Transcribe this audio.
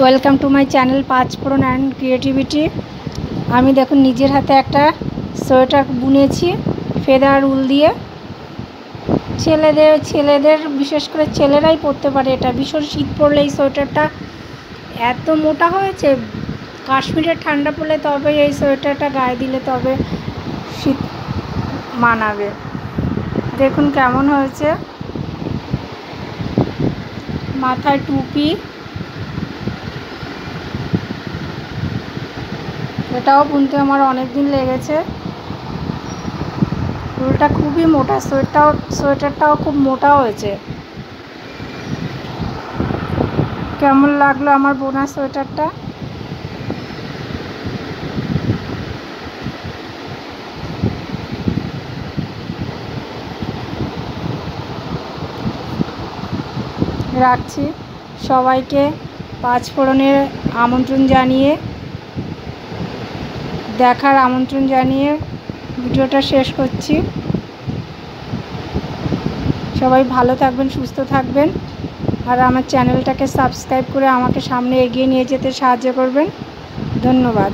Welcome to my channel panch phoron and creativity. আমি দেখুন নিজের হাতে একটা সোয়েটার বুনেছি ফেদার উল দিয়ে। ছেলেদের বিশেষ করে ছেলেরাই পরতে পারে। এটা ভীষণ শীত পড়লে এই সোয়েটারটা এত মোটা হয়েছে, কাশ্মীরের ঠান্ডা পড়লে তবে এই সোয়েটারটা গায়ে দিলে তবে শীত মানাবে। দেখুন কেমন হয়েছে, মাথায় টুপি, এটাও বুনতে আমার অনেক দিন লেগেছে। উলটা খুবই মোটা, সোয়েটারটাও খুব মোটা হয়েছে। কেমন লাগলো আমার বোনা সোয়েটারটা? রাখছি। সবাইকে পাঁচফোড়নের আমন্ত্রণ জানিয়ে, দেখার আমন্ত্রণ জানিয়ে ভিডিওটা শেষ করছি। সবাই ভালো থাকবেন, সুস্থ থাকবেন, আর আমার চ্যানেলটাকে সাবস্ক্রাইব করে আমাকে সামনে এগিয়ে নিয়ে যেতে সাহায্য করবেন। ধন্যবাদ।